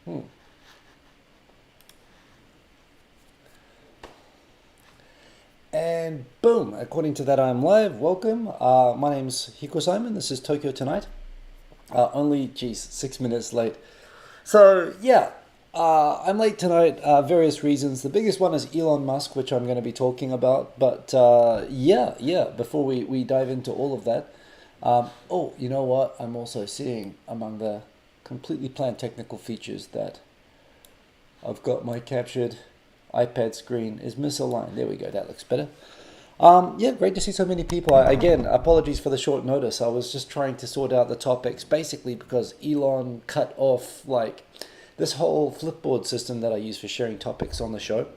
Hmm. And boom, according to that, I'm live. Welcome. My name's Hiko Simon. This is Tokyo Tonight. Only, geez, 6 minutes late. So, yeah, I'm late tonight. Various reasons. The biggest one is Elon Musk, which I'm going to be talking about. But yeah, before we dive into all of that, oh, you know what? I'm also seeing among the completely planned technical features that I've got my captured iPad screen is misaligned. There we go. That looks better. Yeah, great to see so many people. Again, apologies for the short notice. I was just trying to sort out the topics, basically because Elon cut off like this whole Flipboard system that I use for sharing topics on the show.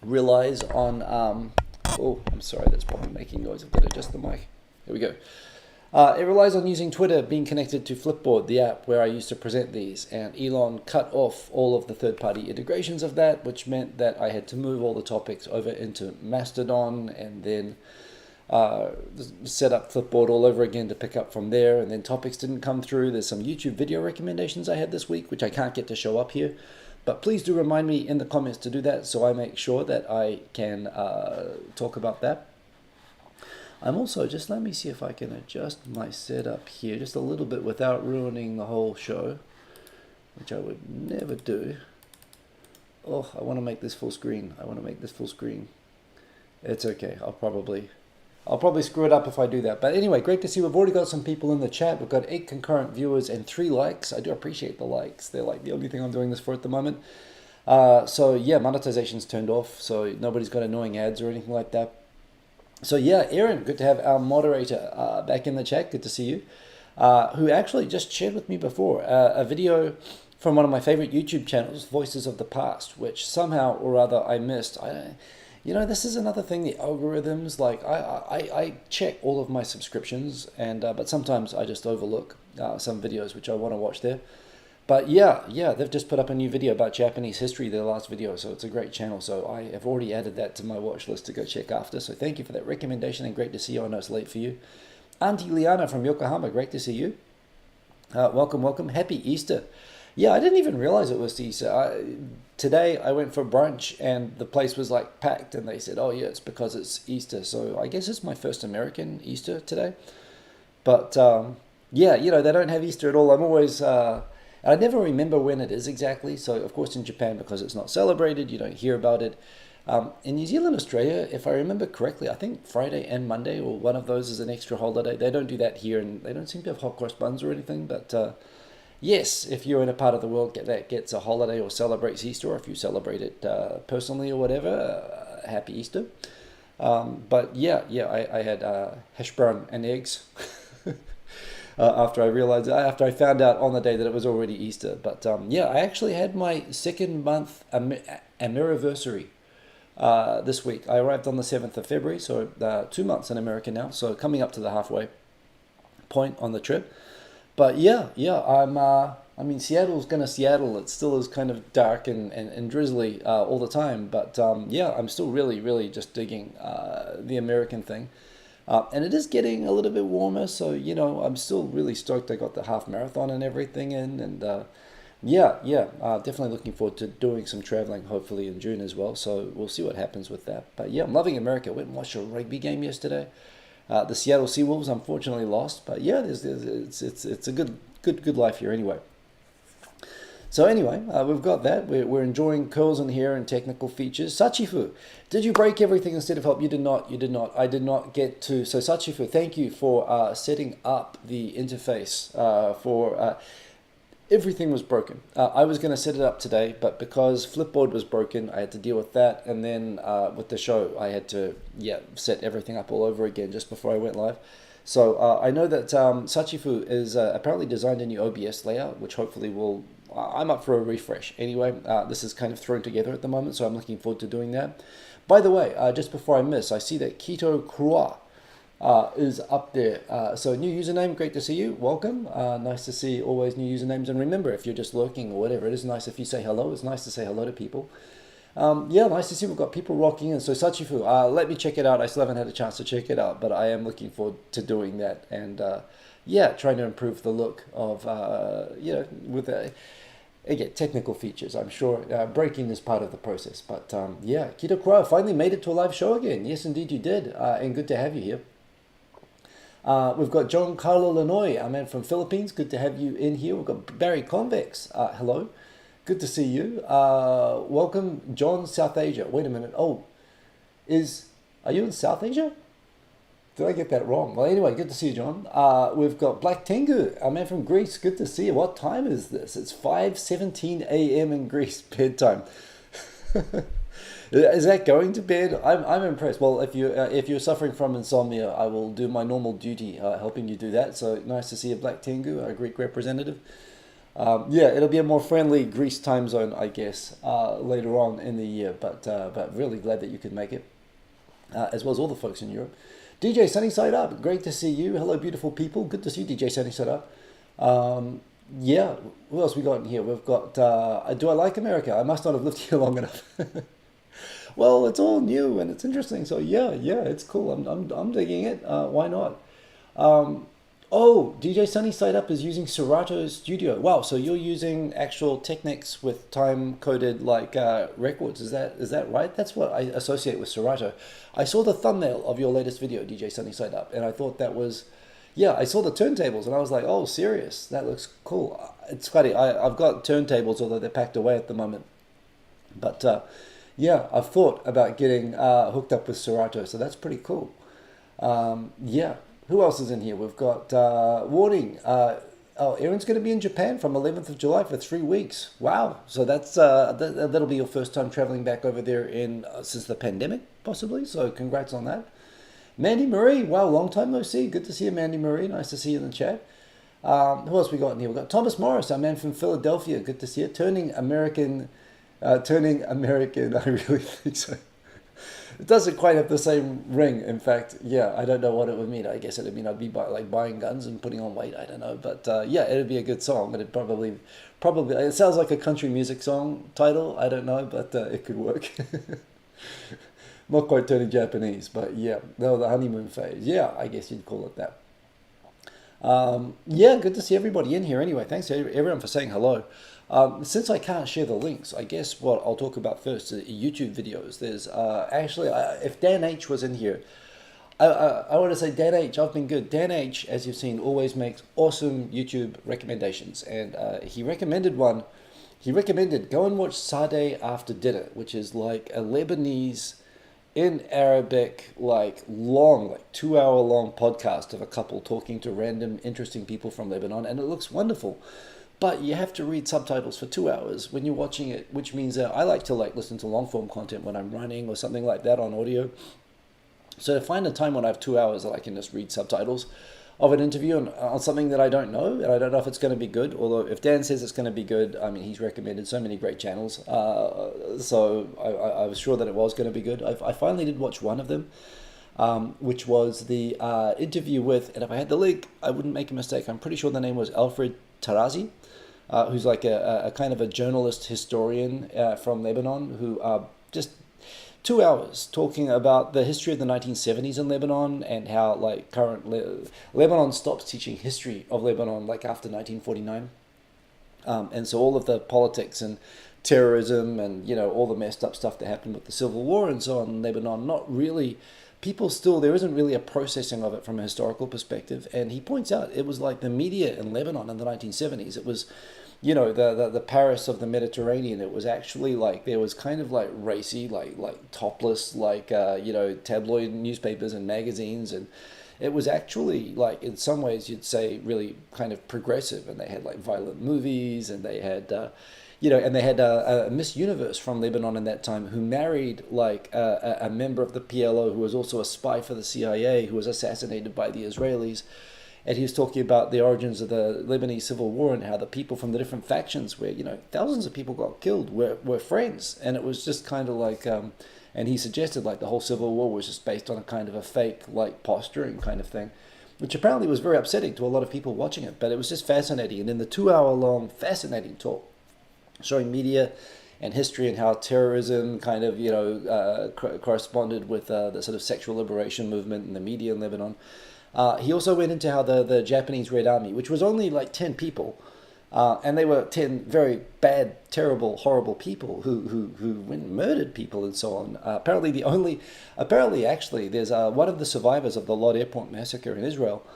Relies on oh, I'm sorry, that's probably making noise. I've got to adjust the mic. There we go. It relies on using Twitter being connected to Flipboard, the app where I used to present these, and Elon cut off all of the third-party integrations of that, which meant that I had to move all the topics over into Mastodon and then set up Flipboard all over again to pick up from there, and then topics didn't come through. There's some YouTube video recommendations I had this week, which I can't get to show up here, but please do remind me in the comments to do that so I make sure that I can talk about that. I'm also, just let me see if I can adjust my setup here just a little bit without ruining the whole show, which I would never do. Oh, I want to make this full screen. I want to make this full screen. It's okay. I'll probably screw it up if I do that. But anyway, great to see we've already got some people in the chat. We've got 8 concurrent viewers and 3 likes. I do appreciate the likes. They're like the only thing I'm doing this for at the moment. So yeah, monetization's turned off, so nobody's got annoying ads or anything like that. So yeah, Aaron, good to have our moderator back in the chat. Good to see you. Who actually just shared with me before a video from one of my favorite YouTube channels, Voices of the Past, which somehow or other I missed. You know, this is another thing. The algorithms, like I check all of my subscriptions, and but sometimes I just overlook some videos which I want to watch there. But yeah, they've just put up a new video about Japanese history, their last video, so it's a great channel. So I have already added that to my watch list to go check after. So thank you for that recommendation and great to see you. I know it's late for you. Auntie Liana from Yokohama, great to see you. Welcome. Happy Easter. Yeah, I didn't even realize it was Easter. Today I went for brunch and the place was like packed and they said, oh yeah, it's because it's Easter. So I guess it's my first American Easter today. But yeah, you know, they don't have Easter at all. I'm always... I never remember when it is exactly. So, of course, in Japan, because it's not celebrated, you don't hear about it. In New Zealand, Australia, if I remember correctly, I think Friday and Monday, or one of those is an extra holiday. They don't do that here, and they don't seem to have hot cross buns or anything. But yes, if you're in a part of the world that gets a holiday or celebrates Easter, or if you celebrate it personally or whatever, happy Easter. But yeah, I had hash brown and eggs. After I found out on the day that it was already Easter. But yeah, I actually had my second month anniversary this week. I arrived on the 7th of February, so 2 months in America now, so coming up to the halfway point on the trip. But yeah, I mean, Seattle's gonna Seattle. It still is kind of dark and drizzly all the time. But yeah, I'm still really just digging the American thing. And it is getting a little bit warmer, so you know I'm still really stoked. I got the half marathon and everything in, and definitely looking forward to doing some traveling, hopefully in June as well. So we'll see what happens with that. But yeah, I'm loving America. Went and watched a rugby game yesterday. The Seattle Seawolves unfortunately lost, but yeah, it's a good life here anyway. So anyway, we've got that. We're enjoying curls in hair and technical features. Sachifu, did you break everything instead of help? You did not. I did not get to. So Sachifu, thank you for setting up the interface for everything was broken. I was going to set it up today, but because Flipboard was broken, I had to deal with that. And then with the show, I had to set everything up all over again just before I went live. So I know that Sachifu is apparently designed a new OBS layout, which hopefully will... I'm up for a refresh. Anyway, this is kind of thrown together at the moment, so I'm looking forward to doing that. By the way, just before I miss, I see that Keto Krua is up there. So new username, great to see you. Welcome. Nice to see always new usernames. And remember, if you're just lurking or whatever, it is nice if you say hello. It's nice to say hello to people. Yeah, nice to see we've got people rocking in. So Sachifu, let me check it out. I still haven't had a chance to check it out, but I am looking forward to doing that. And yeah, trying to improve the look of, you know, with again, technical features. I'm sure breaking is part of the process. But yeah, Kita Kura finally made it to a live show again. Yes, indeed you did. And good to have you here. We've got John Carlo Lanoy, our man from Philippines. Good to have you in here. We've got Barry Convex. Hello. Good to see you. Welcome, John, South Asia. Wait a minute. Oh, are you in South Asia? Did I get that wrong? Well, anyway, good to see you, John. We've got Black Tengu, our man from Greece. Good to see you. What time is this? It's 5:17 a.m. in Greece, bedtime. Is that going to bed? I'm impressed. Well, if you're suffering from insomnia, I will do my normal duty helping you do that. So nice to see you, Black Tengu, our Greek representative. Yeah, it'll be a more friendly Greece time zone, I guess, later on in the year. But really glad that you could make it, as well as all the folks in Europe. DJ Sunny Side Up, great to see you. Hello, beautiful people. Good to see you, DJ Sunny Side Up. Yeah, who else we got in here? We've got, do I like America? I must not have lived here long enough. Well, it's all new and it's interesting. So yeah, it's cool. I'm digging it. Why not? Oh, DJ Sunny Side Up is using Serato Studio. Wow, so you're using actual Technics with time-coded records. Is that right? That's what I associate with Serato. I saw the thumbnail of your latest video, DJ Sunny Side Up, and I thought that was, yeah, I saw the turntables and I was like, oh, serious? That looks cool. It's funny. I've got turntables, although they're packed away at the moment. But yeah, I've thought about getting hooked up with Serato, so that's pretty cool. Yeah. Who else is in here? We've got warning. Aaron's going to be in Japan from 11th of July for 3 weeks. Wow. So that'll be your first time traveling back over there since the pandemic, possibly. So congrats on that. Mandy Marie. Wow, long time no see. Good to see you, Mandy Marie. Nice to see you in the chat. Who else we got in here? We've got Thomas Morris, our man from Philadelphia. Good to see you. Turning American. I really think so. It doesn't quite have the same ring. In fact, yeah, I don't know what it would mean. I guess it would mean I'd be buying guns and putting on weight. I don't know, but yeah, it'd be a good song. But it probably it sounds like a country music song title. I don't know, but it could work. Not quite turning Japanese, but yeah, no, the honeymoon phase. Yeah, I guess you'd call it that. Yeah, good to see everybody in here. Anyway, thanks to everyone for saying hello. Since I can't share the links, I guess what I'll talk about first is YouTube videos. There's actually, if Dan H was in here, I want to say Dan H, I've been good. Dan H, as you've seen, always makes awesome YouTube recommendations. And he recommended go and watch Sadeh After Dinner, which is like a Lebanese in Arabic, long, 2 hour long podcast of a couple talking to random interesting people from Lebanon. And it looks wonderful. But you have to read subtitles for 2 hours when you're watching it, which means that I like to listen to long form content when I'm running or something like that on audio. So to find a time when I have 2 hours that I can just read subtitles of an interview on something that I don't know, and I don't know if it's going to be good, although if Dan says it's going to be good, I mean, he's recommended so many great channels, so I was sure that it was going to be good. I finally did watch one of them, which was the interview with, and if I had the link, I wouldn't make a mistake, I'm pretty sure the name was Alfred Tarazi, who's like a kind of a journalist historian from Lebanon, who just 2 hours talking about the history of the 1970s in Lebanon and how Lebanon stops teaching history of Lebanon after 1949. And so all of the politics and terrorism and, all the messed up stuff that happened with the Civil War and so on in Lebanon, there isn't really a processing of it from a historical perspective. And he points out it was like the media in Lebanon in the 1970s. It was, the Paris of the Mediterranean. It was actually there was kind of racy, topless, tabloid newspapers and magazines. And it was actually in some ways you'd say really kind of progressive. And they had violent movies, and they had, and they had a Miss Universe from Lebanon in that time who married a member of the PLO who was also a spy for the CIA, who was assassinated by the Israelis. And he was talking about the origins of the Lebanese Civil War and how the people from the different factions where, thousands of people got killed were friends. And it was just kind of and he suggested the whole Civil War was just based on a kind of a fake, posturing kind of thing, which apparently was very upsetting to a lot of people watching it. But it was just fascinating. And in the 2 hour long, fascinating talk, showing media and history and how terrorism kind of, corresponded with the sort of sexual liberation movement in the media in Lebanon. He also went into how the Japanese Red Army, which was only 10 people, And they were 10 very bad, terrible, horrible people who went and murdered people and so on. Apparently, actually, there's one of the survivors of the Lod Airport massacre in Israel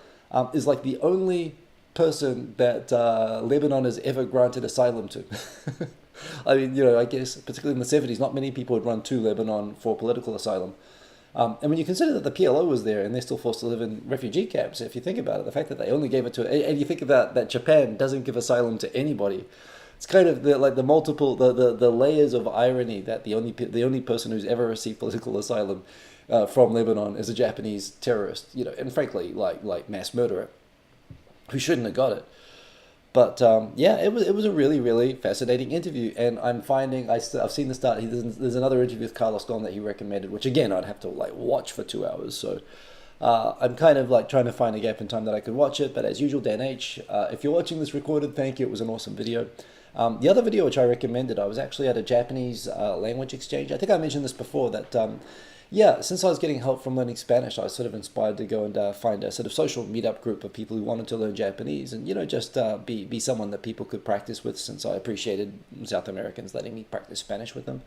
is like the only person that Lebanon has ever granted asylum to. I mean, I guess particularly in the 70s, not many people would run to Lebanon for political asylum. And when you consider that the PLO was there and they're still forced to live in refugee camps, if you think about it, the fact that they only gave it to, and you think about that Japan doesn't give asylum to anybody, it's kind of the layers of irony that the only person who's ever received political asylum from Lebanon is a Japanese terrorist, and frankly, like mass murderer who shouldn't have got it. But yeah, it was a really, really fascinating interview, and I'm finding I've seen the start. There's another interview with Carlos Ghosn that he recommended, which again I'd have to watch for 2 hours. So I'm kind of trying to find a gap in time that I could watch it. But as usual, Dan H, if you're watching this recorded, thank you. It was an awesome video. The other video which I recommended, I was actually at a Japanese language exchange. I think I mentioned this before that. Yeah, since I was getting help from learning Spanish, I was sort of inspired to go and find a sort of social meetup group of people who wanted to learn Japanese and, just be someone that people could practice with, since I appreciated South Americans letting me practice Spanish with them.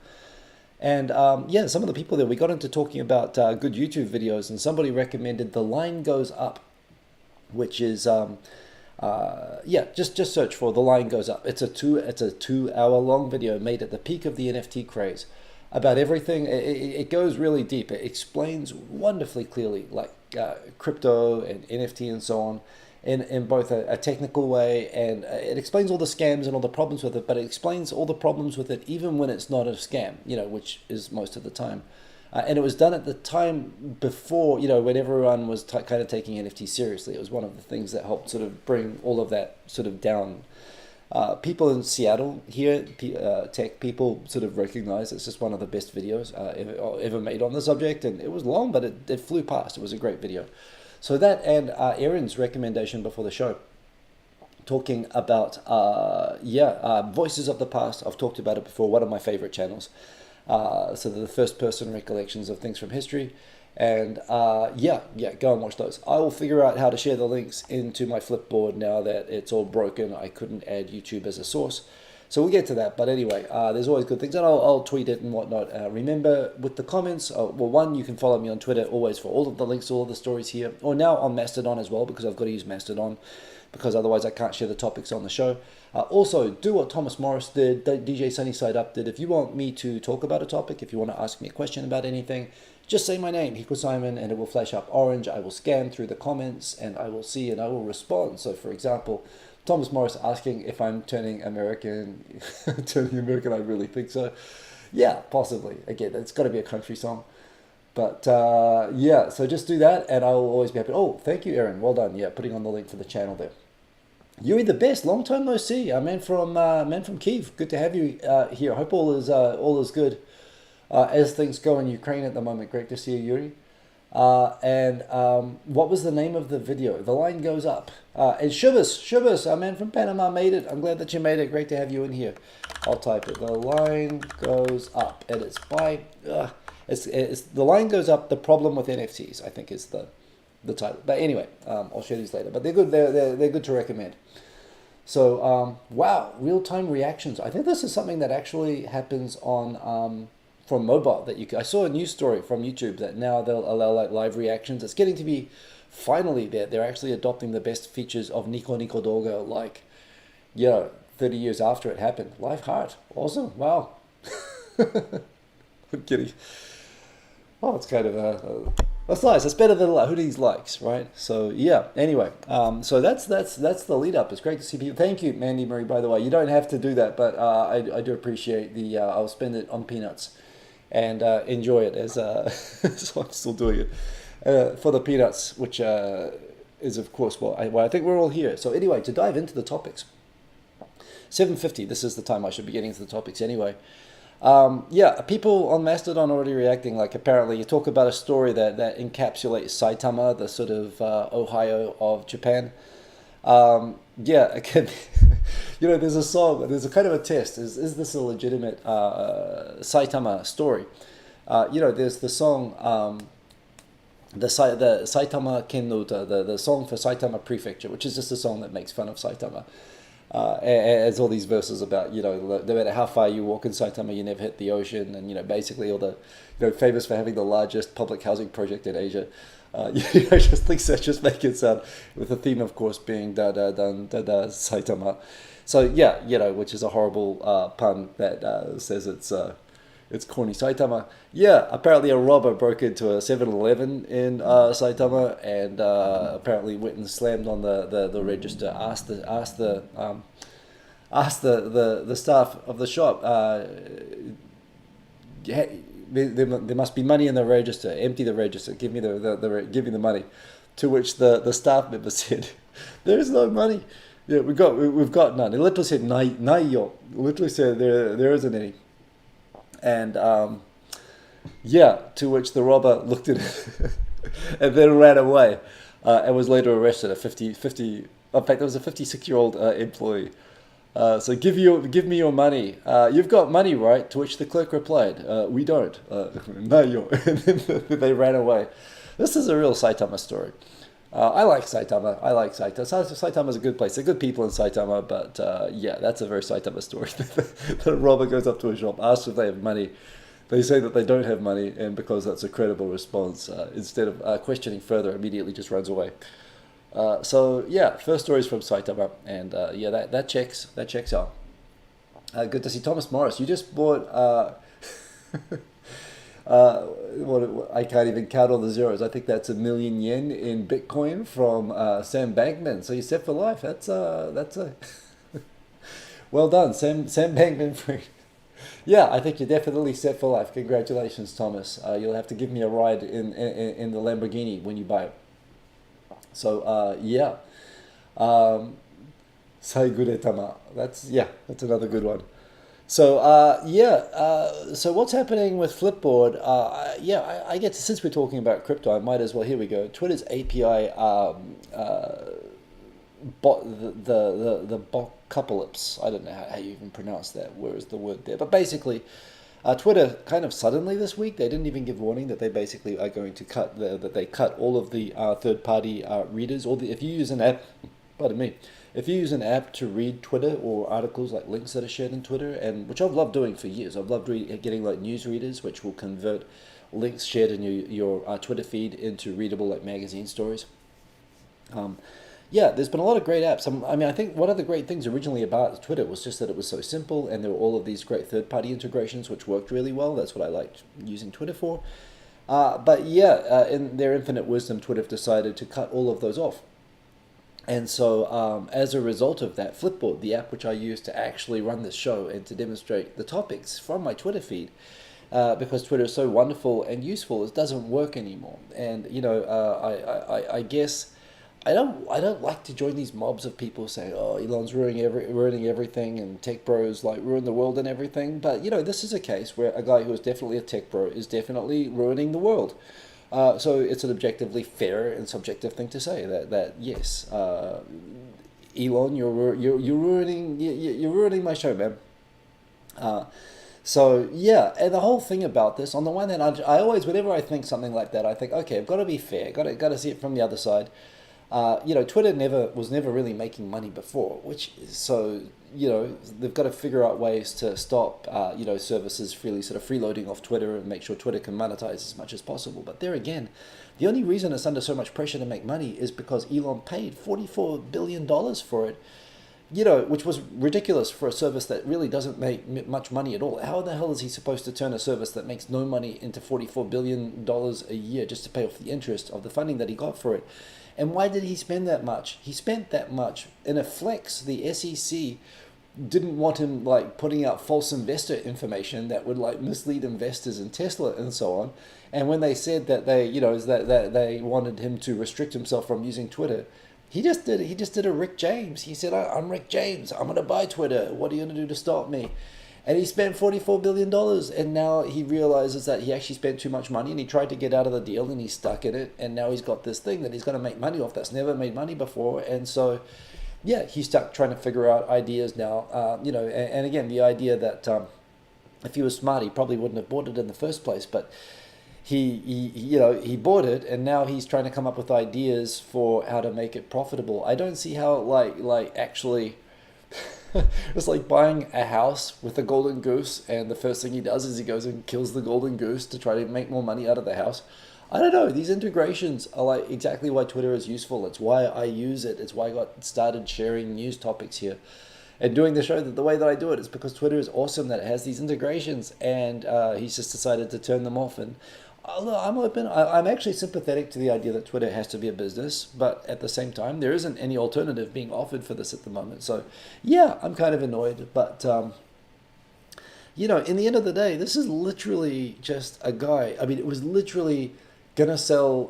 And yeah, some of the people there, we got into talking about good YouTube videos, and somebody recommended The Line Goes Up, which is, yeah, just search for The Line Goes Up. It's a 2-hour long video made at the peak of the NFT craze, about everything. It goes really deep. It explains wonderfully clearly, crypto and NFT and so on, in both a technical way, and it explains all the scams and all the problems with it, but it explains all the problems with it even when it's not a scam, which is most of the time. And it was done at the time before, when everyone was kind of taking NFT seriously. It was one of the things that helped sort of bring all of that sort of down. People in Seattle here, tech people, sort of recognize it's just one of the best videos ever made on the subject, and it was long, but it flew past. It was a great video. So that and Aaron's recommendation before the show, talking about Voices of the Past. I've talked about it before. One of my favorite channels. So the first person recollections of things from history. And yeah, go and watch those. I will figure out how to share the links into my Flipboard now that it's all broken. I couldn't add YouTube as a source. So we'll get to that. But anyway, there's always good things, and I'll tweet it and whatnot. Remember, with the comments, well, one, you can follow me on Twitter always for all of the links to all of the stories here, or now on Mastodon as well, because I've got to use Mastodon, because otherwise I can't share the topics on the show. Also, do what Thomas Morris did, DJ Sunnyside Up did. If you want me to talk about a topic, if you want to ask me a question about anything, just say my name, Hiko Simon, and it will flash up orange. I will scan through the comments, and I will see, and I will respond. So, for example, Thomas Morris asking if I'm turning American. Turning American, I really think so. Yeah, possibly. Again, it's got to be a country song. But yeah, so just do that, and I will always be happy. Oh, thank you, Aaron. Well done. Yeah, putting on the link for the channel there. Yuri the best. Long time no see. Man from Kiev. Good to have you here. Hope all is good as things go in Ukraine at the moment. Great to see you, Yuri. And what was the name of the video? The Line Goes Up. And Shubas, our man from Panama made it. I'm glad that you made it. Great to have you in here. I'll type it. The Line Goes Up, and it's by. It's The Line Goes Up. The Problem with NFTs, I think, is the title. But anyway, I'll share these later. But they're good. They're good to recommend. So wow, real-time reactions. I think this is something that actually happens on from mobile. I saw a news story from YouTube that now they'll allow live reactions. It's getting to be finally there. They're actually adopting the best features of Nico Doga, 30 years after it happened. Live heart, awesome. Wow. I'm kidding. Oh, it's kind of that's nice. It's better than who these likes, right? So yeah. Anyway, so that's the lead up. It's great to see people. Thank you, Mandy Marie. By the way, you don't have to do that, but I do appreciate the. I'll spend it on peanuts, and enjoy it as so I'm still doing it for the peanuts, which is of course I think we're all here. So anyway, to dive into the topics. 7:50. This is the time I should be getting to the topics anyway. Yeah, people on Mastodon already reacting. Apparently, you talk about a story that encapsulates Saitama, the sort of Ohio of Japan. Yeah, again, there's a song. There's a kind of a test. Is this a legitimate Saitama story? There's the song, the Saitama Kennuta, the song for Saitama Prefecture, which is just a song that makes fun of Saitama. as all these verses about, no matter how far you walk in Saitama, you never hit the ocean, and basically all the, famous for having the largest public housing project in Asia. Just things that just make it sound, with the theme, of course, being da da dan da da Saitama. So yeah, which is a horrible pun that says it's corny Saitama. Yeah, apparently a robber broke into a 7-Eleven in Saitama, and apparently went and slammed on the register. Asked the staff of the shop. Yeah, there must be money in the register. Empty the register. Give me give me the money. To which the staff member said, "There is no money. Yeah, we've got none." It literally said nai yo. Literally said there isn't any. And yeah, to which the robber looked at it and then ran away, and was later arrested. A 50. In fact, it was a 56-year-old employee. So give me your money. You've got money, right? To which the clerk replied, "We don't." No, you. And then they ran away. This is a real Saitama story. I like Saitama. Saitama's a good place. They're good people in Saitama, but yeah, that's a very Saitama story. The robber goes up to a shop, asks if they have money. They say that they don't have money, and because that's a credible response, instead of questioning further, immediately just runs away. So yeah, first stories from Saitama, and yeah, that checks out. Good to see Thomas Morris. You just bought. I can't even count all the zeros. I think that's 1,000,000 yen in Bitcoin from Sam Bankman. So you're set for life. That's a well done, Sam Bankman. Yeah, I think you're definitely set for life. Congratulations, Thomas. You'll have to give me a ride in the Lamborghini when you buy it. So yeah, Saiguretama. That's another good one. So so what's happening with Flipboard? I get to, since we're talking about crypto, I might as well. Here we go. Twitter's API bot the bocalypse. I don't know how you even pronounce that. Where is the word there? But basically, Twitter kind of suddenly this week, they didn't even give warning that they basically are going to cut all of the third party readers, or if you use an app, pardon me. If you use an app to read Twitter or articles like links that are shared in Twitter, and which I've loved doing for years, I've loved getting like news readers, which will convert links shared in your Twitter feed into readable like magazine stories. Yeah, there's been a lot of great apps. I think one of the great things originally about Twitter was just that it was so simple, and there were all of these great third-party integrations which worked really well. That's what I liked using Twitter for. But yeah, in their infinite wisdom, Twitter have decided to cut all of those off. And so as a result of that, Flipboard, the app which I use to actually run this show and to demonstrate the topics from my Twitter feed, because Twitter is so wonderful and useful, it doesn't work anymore. And I guess I don't like to join these mobs of people saying, "Oh, Elon's ruining everything, and tech bros like ruin the world and everything." But this is a case where a guy who is definitely a tech bro is definitely ruining the world. So it's an objectively fair and subjective thing to say that yes, Elon, you're ruining my show, man. So yeah, and the whole thing about this, on the one hand, I always, whenever I think something like that, I think, okay, I've got to be fair, got to see it from the other side. Twitter was never really making money before, they've got to figure out ways to stop, services freeloading off Twitter and make sure Twitter can monetize as much as possible. But there again, the only reason it's under so much pressure to make money is because Elon paid $44 billion for it, which was ridiculous for a service that really doesn't make much money at all. How the hell is he supposed to turn a service that makes no money into $44 billion a year just to pay off the interest of the funding that he got for it? And why did he spend that much? He spent that much in a flex. The SEC didn't want him putting out false investor information that would mislead investors in Tesla and so on. And when they said that they wanted him to restrict himself from using Twitter, he just did a Rick James. He said, "I'm Rick James. I'm going to buy Twitter. What are you going to do to stop me?" And he spent $44 billion, and now he realizes that he actually spent too much money, and he tried to get out of the deal, and he's stuck in it, and now he's got this thing that he's going to make money off that's never made money before, and so, yeah, he's stuck trying to figure out ideas now, and again, the idea that if he was smart, he probably wouldn't have bought it in the first place, but he bought it, and now he's trying to come up with ideas for how to make it profitable. I don't see how, actually It's like buying a house with a golden goose, and the first thing he does is he goes and kills the golden goose to try to make more money out of the house. I don't know. These integrations are like exactly why Twitter is useful. It's why I use it. It's why I got started sharing news topics here and doing the show the way that I do it. Is because Twitter is awesome that it has these integrations, and he's just decided to turn them off. And look, I'm open. I'm actually sympathetic to the idea that Twitter has to be a business, but at the same time, there isn't any alternative being offered for this at the moment. So, yeah, I'm kind of annoyed. But, in the end of the day, this is literally just a guy. I mean, it was literally going to sell,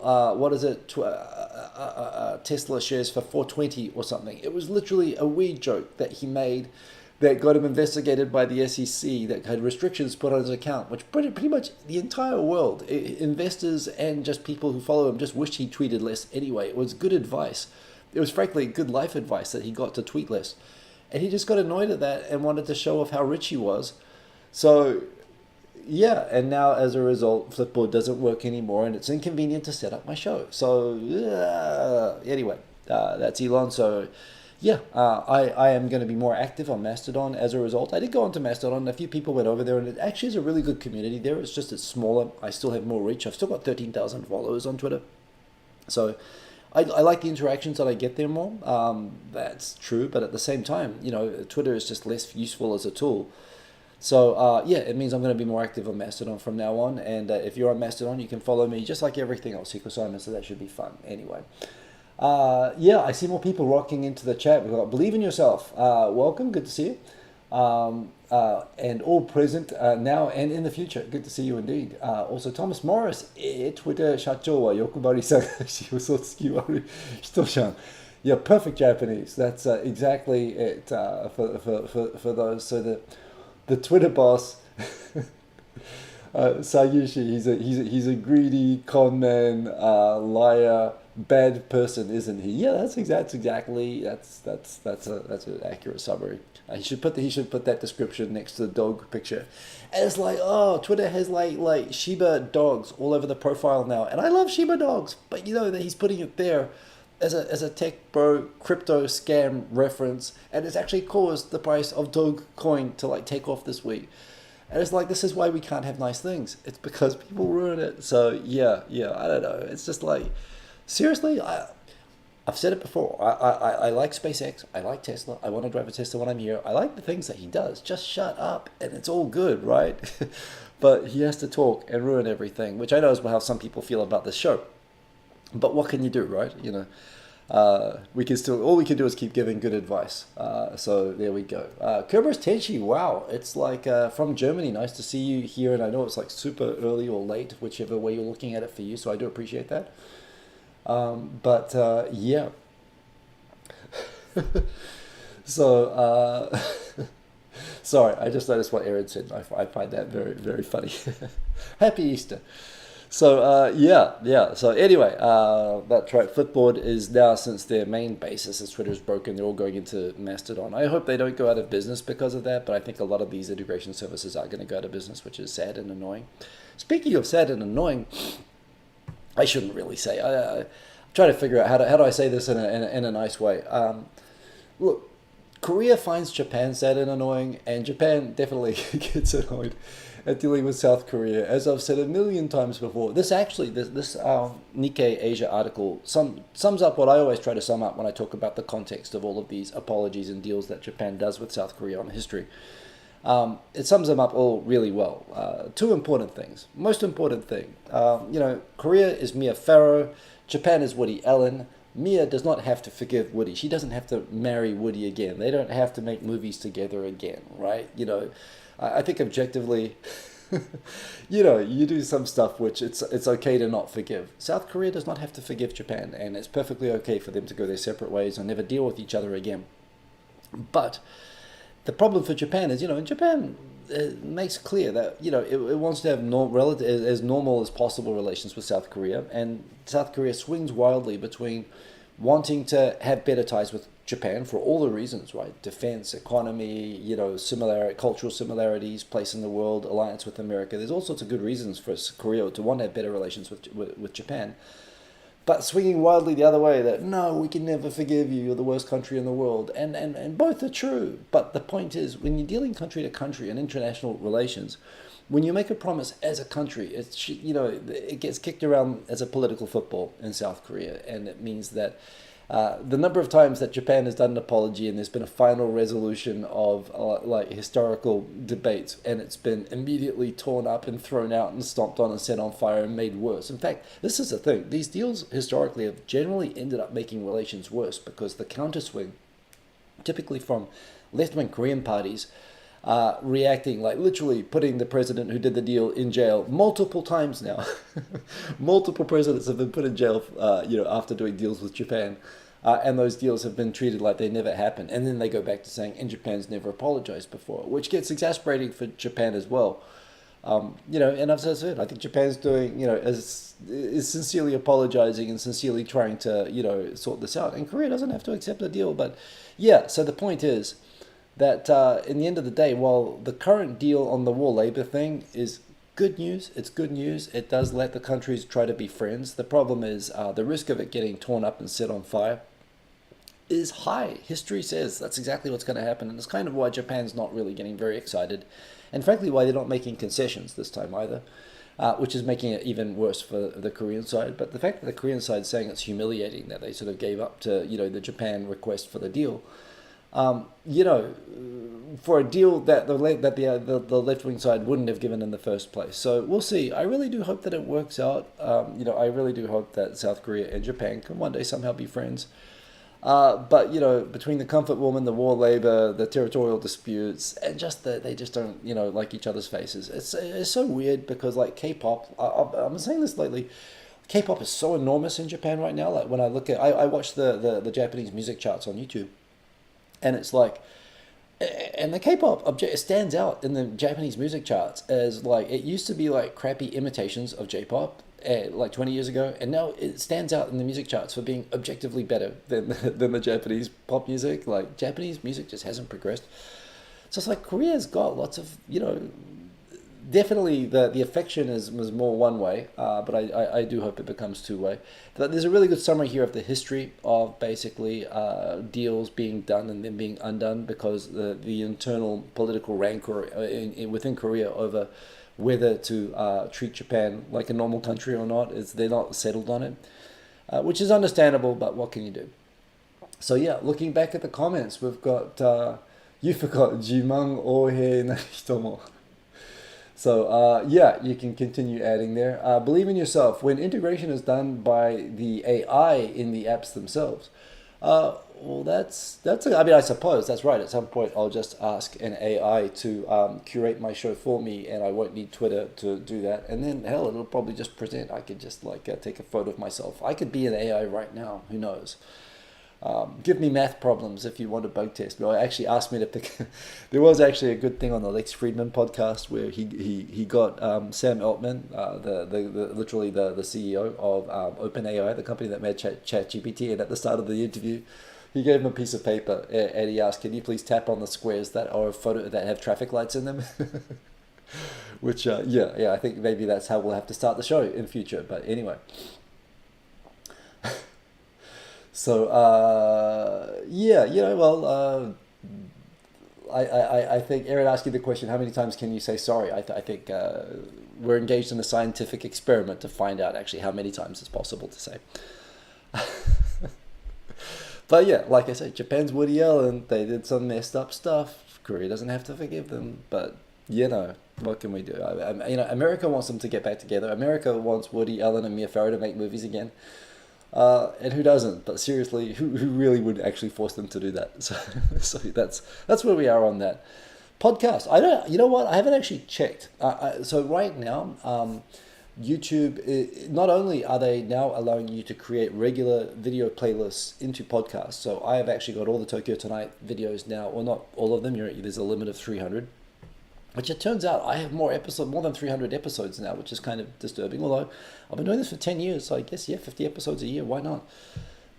Tesla shares for 420 or something. It was literally a weed joke that he made that got him investigated by the SEC, that had restrictions put on his account, which pretty much the entire world, investors and just people who follow him, just wished he tweeted less anyway. It was good advice. It was frankly good life advice that he got to tweet less. And he just got annoyed at that and wanted to show off how rich he was. So, yeah, and now as a result, Flipboard doesn't work anymore, and it's inconvenient to set up my show. So, anyway, that's Elon. So, yeah, I am going to be more active on Mastodon as a result. I did go onto Mastodon. A few people went over there, and it actually is a really good community there. It's smaller. I still have more reach. I've still got 13,000 followers on Twitter. So I like the interactions that I get there more. That's true. But at the same time, Twitter is just less useful as a tool. So, yeah, it means I'm going to be more active on Mastodon from now on. And if you're on Mastodon, you can follow me just like everything else, Hiko Simon. So that should be fun. Anyway. Yeah, I see more people rocking into the chat. We've got Believe in Yourself. Welcome, good to see you. And all present now and in the future. Good to see you indeed. Also, Thomas Morris, Twitter 社長は欲張り探し嘘つき悪い人じゃん. Yeah, perfect Japanese. That's exactly it for those. So the Twitter boss, Sayushi, he's a greedy con man, liar, bad person, isn't he? Yeah, that's an accurate summary. He should put that description next to the dog picture. And it's like, oh, Twitter has like Shiba dogs all over the profile now, and I love Shiba dogs, but that he's putting it there as a tech bro crypto scam reference, and it's actually caused the price of Dogecoin to take off this week. And it's like, this is why we can't have nice things. It's because people ruin it. So yeah, I don't know. It's just like, seriously, I've said it before. I like SpaceX. I like Tesla. I want to drive a Tesla when I'm here. I like the things that he does. Just shut up, and it's all good, right? But he has to talk and ruin everything, which I know is how some people feel about this show. But what can you do, right? All we can do is keep giving good advice. So there we go. Kerberos Tenshi, wow, it's like from Germany. Nice to see you here, and I know it's like super early or late, whichever way you're looking at it for you. So I do appreciate that. Yeah. So, sorry, I just noticed what Aaron said. I find that very, very funny. Happy Easter. So, yeah. So anyway, that's right. Flipboard is now, since their main basis as Twitter is broken, they're all going into Mastodon. I hope they don't go out of business because of that, but I think a lot of these integration services are going to go out of business, which is sad and annoying. Speaking of sad and annoying, I shouldn't really say. I'm trying to figure out how do I say this in a nice way. Look, Korea finds Japan sad and annoying, and Japan definitely gets annoyed at dealing with South Korea. As I've said a million times before, this Nikkei Asia article sums up what I always try to sum up when I talk about the context of all of these apologies and deals that Japan does with South Korea on history. It sums them up all really well. Two important things. Most important thing, Korea is Mia Farrow, Japan is Woody Allen. Mia does not have to forgive Woody. She doesn't have to marry Woody again. They don't have to make movies together again, right? I think objectively, you do some stuff which it's okay to not forgive. South Korea does not have to forgive Japan, and it's perfectly okay for them to go their separate ways and never deal with each other again. But the problem for Japan is, Japan makes clear that, it wants to have as normal as possible relations with South Korea, and South Korea swings wildly between wanting to have better ties with Japan for all the reasons, right? Defense, economy, cultural similarities, place in the world, alliance with America. There's all sorts of good reasons for Korea to want to have better relations with Japan. but swinging wildly the other way that no, we can never forgive you, you're the worst country in the world. And both are true. But the point is, when you're dealing country to country in international relations, when you make a promise as a country, it's, it gets kicked around as a political football in South Korea. And it means that the number of times that Japan has done an apology and there's been a final resolution of historical debates, and it's been immediately torn up and thrown out and stomped on and set on fire and made worse. In fact, this is the thing. These deals historically have generally ended up making relations worse because the counterswing, typically from left-wing Korean parties, reacting, like literally putting the president who did the deal in jail multiple times now. Multiple presidents have been put in jail, after doing deals with Japan. And those deals have been treated like they never happened. And then they go back to saying, and Japan's never apologized before, which gets exasperating for Japan as well. And I've said, I think Japan's doing, is sincerely apologizing and sincerely trying to, sort this out. And Korea doesn't have to accept the deal. But yeah, so the point is that in the end of the day, while the current deal on the war labor thing is good news, it's good news. It does let the countries try to be friends. The problem is the risk of it getting torn up and set on fire is high. History says that's exactly what's going to happen. And it's kind of why Japan's not really getting very excited. And frankly, why they're not making concessions this time either, which is making it even worse for the Korean side. But the fact that the Korean side is saying it's humiliating that they sort of gave up to, the Japan request for the deal, for a deal that the left-wing side wouldn't have given in the first place. So we'll see. I really do hope that it works out. I really do hope that South Korea and Japan can one day somehow be friends. But between the comfort woman, the war labor, the territorial disputes, and just they just don't, like each other's faces. It's so weird because like K-pop, I've been saying this lately, K-pop is so enormous in Japan right now. Like when I look at, I watch the Japanese music charts on YouTube, and it's like, and the K-pop stands out in the Japanese music charts as like, it used to be like crappy imitations of J-pop, like 20 years ago, and now it stands out in the music charts for being objectively better than the Japanese pop music. Like Japanese music just hasn't progressed. So it's like Korea's got lots of, definitely the affection was more one way, but I do hope it becomes two way. But there's a really good summary here of the history of basically deals being done and then being undone because the internal political rancor within Korea over whether to treat Japan like a normal country or not, they're not settled on it, which is understandable, but what can you do? So yeah, looking back at the comments, we've got, you forgot, Jimang ohe na hitomo. So you can continue adding there. Believe in yourself. When integration is done by the AI in the apps themselves, I suppose that's right. At some point, I'll just ask an AI to curate my show for me, and I won't need Twitter to do that. And then, hell, it'll probably just present. I could just take a photo of myself. I could be an AI right now. Who knows? Give me math problems if you want a bug test. But actually asked me to pick. There was actually a good thing on the Lex Friedman podcast where he got Sam Altman, literally the CEO of OpenAI, the company that made ChatGPT, and at the start of the interview, he gave him a piece of paper and he asked, "Can you please tap on the squares that are that have traffic lights in them?" Which I think maybe that's how we'll have to start the show in future. But anyway. So, I think Aaron asked you the question, how many times can you say sorry? I think we're engaged in a scientific experiment to find out actually how many times it's possible to say. But yeah, like I said, Japan's Woody Allen, they did some messed up stuff. Korea doesn't have to forgive them, but what can we do? America wants them to get back together. America wants Woody Allen and Mia Farrow to make movies again. And who doesn't? But seriously, who really would actually force them to do that? So that's where we are on that podcast. You know what? I haven't actually checked. So right now, YouTube, not only are they now allowing you to create regular video playlists into podcasts. So I have actually got all the Tokyo Tonight videos now, or not all of them. There's a limit of 300. Which it turns out I have more than 300 episodes now, which is kind of disturbing. Although I've been doing this for 10 years, so I guess 50 episodes a year. Why not?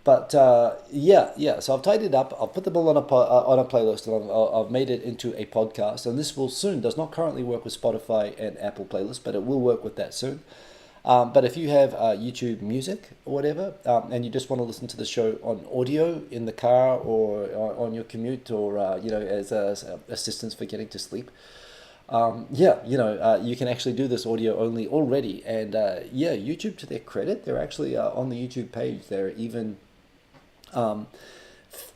But so I've tidied it up. I'll put them all on a playlist, and I've made it into a podcast. And this will soon. Does not currently work with Spotify and Apple playlists, but it will work with that soon. But if you have YouTube Music or whatever, and you just want to listen to the show on audio in the car or on your commute or as assistance for getting to sleep, you can actually do this audio only already. And YouTube, to their credit, they're actually on the YouTube page. They're even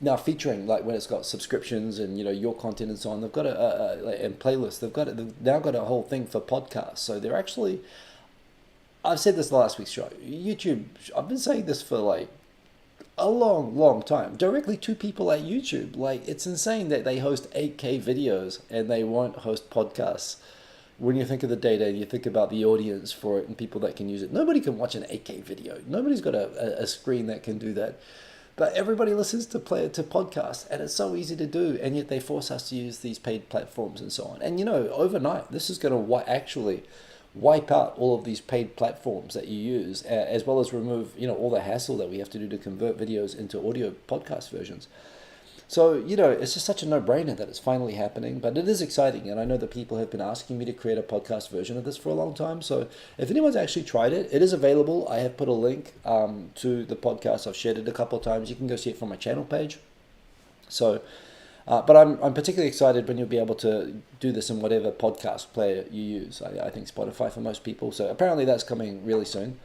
now featuring, like, when it's got subscriptions and your content and so on. They've got and playlists. They've now got a whole thing for podcasts. So they're actually. I've said this last week's show. YouTube. I've been saying this for like a long, long time. Directly to people at YouTube. Like, it's insane that they host 8K videos and they won't host podcasts. When you think of the data and you think about the audience for it and people that can use it, nobody can watch an 8K video. Nobody's got a screen that can do that. But everybody listens to podcasts, and it's so easy to do, and yet they force us to use these paid platforms and so on. And overnight, this is going to actually wipe out all of these paid platforms that you use, as well as remove all the hassle that we have to do to convert videos into audio podcast versions. So it's just such a no-brainer that it's finally happening, but it is exciting, and I know that people have been asking me to create a podcast version of this for a long time. So if anyone's actually tried it, it is available. I have put a link to the podcast. I've shared it a couple of times. You can go see it from my channel page. So, but I'm particularly excited when you'll be able to do this in whatever podcast player you use. I think Spotify for most people. So apparently that's coming really soon.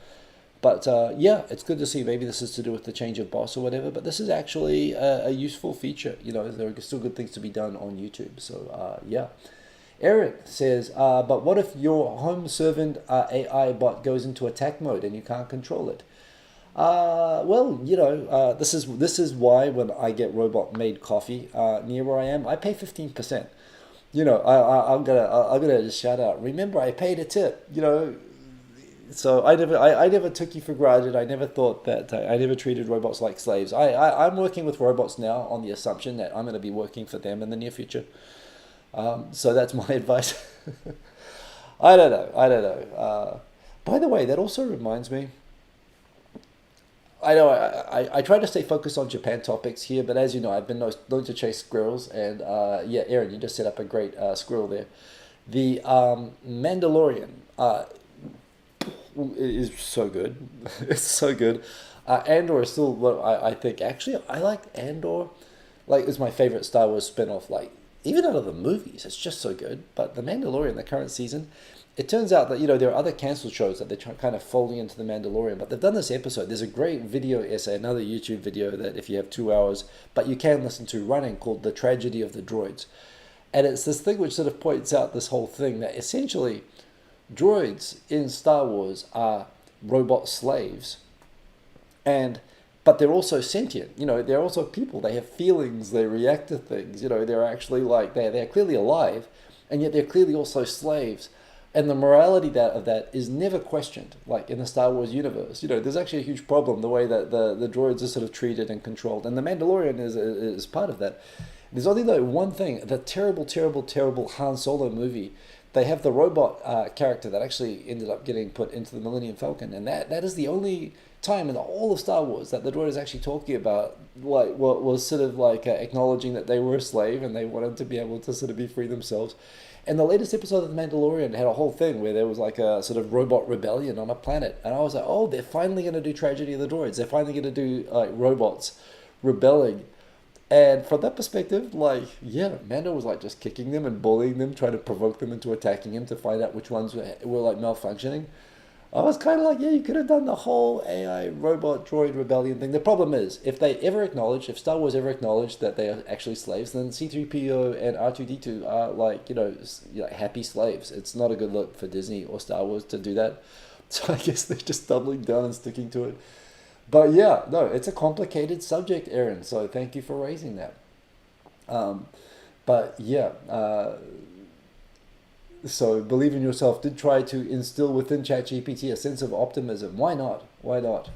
But it's good to see. Maybe this is to do with the change of boss or whatever. But this is actually a useful feature. There are still good things to be done on YouTube. So Eric says, but what if your home servant AI bot goes into attack mode and you can't control it? This is why when I get robot made coffee near where I am, I pay 15%. I'm gonna just shout out. Remember, I paid a tip. So I never took you for granted. I never thought that I never treated robots like slaves. I'm working with robots now on the assumption that I'm going to be working for them in the near future. So that's my advice. I don't know. By the way, that also reminds me. I know I try to stay focused on Japan topics here, but as you know, I've been known to chase squirrels, and Aaron, you just set up a great squirrel there. The Mandalorian. Is so good. It's so good. Andor is still what I think. Actually, I like Andor. Like, it's my favorite Star Wars spin-off. Like, even out of the movies, it's just so good. But The Mandalorian, the current season, it turns out that there are other cancelled shows that they're kind of folding into The Mandalorian. But they've done this episode. There's a great video essay, another YouTube video that if you have 2 hours, but you can listen to running, called "The Tragedy of the Droids," and it's this thing which sort of points out this whole thing that essentially droids in Star Wars are robot slaves, but they're also sentient. They're also people. They have feelings. They react to things. They're actually they're clearly alive, and yet they're clearly also slaves. And the morality of that is never questioned, like in the Star Wars universe. There's actually a huge problem the way that the droids are sort of treated and controlled, and The Mandalorian is part of that. There's only one thing: the terrible, terrible, terrible Han Solo movie. They have the robot character that actually ended up getting put into the Millennium Falcon, and that is the only time in all of Star Wars that the droid is actually talking about, like, what was sort of like acknowledging that they were a slave and they wanted to be able to sort of be free themselves. And the latest episode of The Mandalorian had a whole thing where there was like a sort of robot rebellion on a planet, and I was like, oh, they're finally going to do Tragedy of the Droids. They're finally going to do like robots rebelling. And from that perspective, Mando was like just kicking them and bullying them, trying to provoke them into attacking him to find out which ones were like malfunctioning. I was kind of like, you could have done the whole AI robot droid rebellion thing. The problem is, if Star Wars ever acknowledged that they are actually slaves, then C-3PO and R2-D2 are happy slaves. It's not a good look for Disney or Star Wars to do that. So I guess they're just doubling down and sticking to it. But it's a complicated subject, Aaron, so thank you for raising that. So Believe in Yourself did try to instill within ChatGPT a sense of optimism. Why not?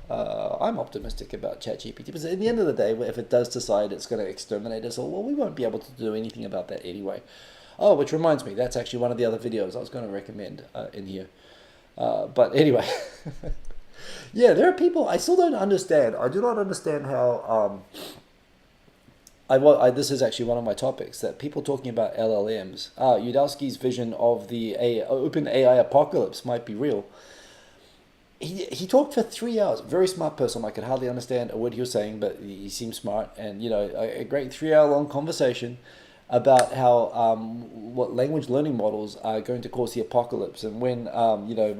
I'm optimistic about ChatGPT, because at the end of the day, if it does decide it's going to exterminate us all, well, we won't be able to do anything about that anyway. Oh, which reminds me, that's actually one of the other videos I was going to recommend in here. But anyway... Yeah, there are people I still don't understand. I do not understand how. This is actually one of my topics, that people talking about LLMs. Udowski's vision of the open AI apocalypse might be real. he talked for 3 hours. Very smart person. I could hardly understand a word he was saying, but he seemed smart. And a great 3 hour long conversation about how what language learning models are going to cause the apocalypse. And when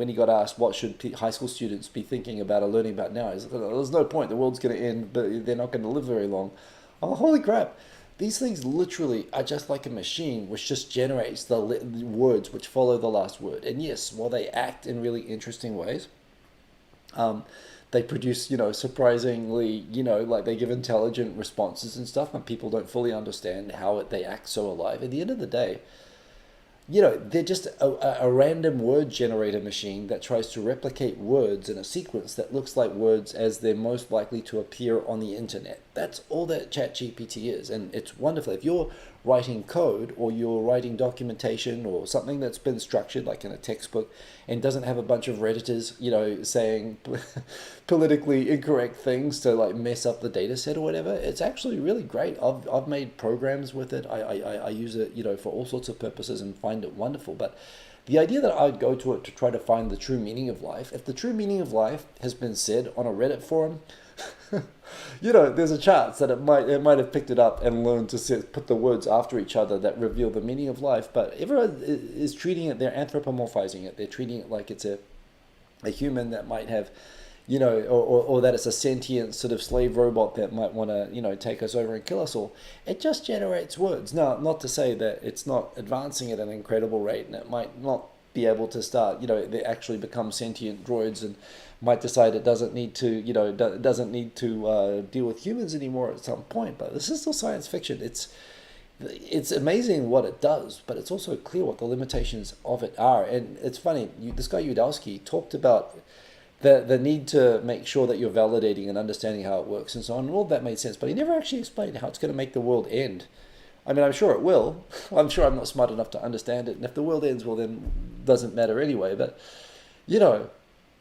he got asked what should high school students be thinking about or learning about now, he's like, there's no point. The world's going to end, but they're not going to live very long. Oh, holy crap! These things literally are just like a machine which just generates the words which follow the last word. And yes, while they act in really interesting ways, um, they produce, surprisingly, like they give intelligent responses and stuff, and people don't fully understand how they act so alive. At the end of the day, they're just a random word generator machine that tries to replicate words in a sequence that looks like words as they're most likely to appear on the internet. That's all that ChatGPT is, and it's wonderful. If you're writing code or you're writing documentation or something that's been structured like in a textbook and doesn't have a bunch of Redditors, saying politically incorrect things to like mess up the data set or whatever, it's actually really great. I've made programs with it. I use it, for all sorts of purposes and find it wonderful. But the idea that I'd go to it to try to find the true meaning of life, if the true meaning of life has been said on a Reddit forum, there's a chance that it might have picked it up and learned to put the words after each other that reveal the meaning of life. But everyone is treating it, they're anthropomorphizing it. They're treating it like it's a human that might have, or that it's a sentient sort of slave robot that might want to, take us over and kill us all. It just generates words. Now, not to say that it's not advancing at an incredible rate, and it might not be able to start, they actually become sentient droids and might decide it doesn't need to, deal with humans anymore at some point. But this is still science fiction. It's amazing what it does, but it's also clear what the limitations of it are. And it's funny, this guy Udowski talked about the need to make sure that you're validating and understanding how it works and so on. And all of that made sense, but he never actually explained how it's going to make the world end. I mean, I'm sure it will. I'm sure I'm not smart enough to understand it. And if the world ends, well, then it doesn't matter anyway. But,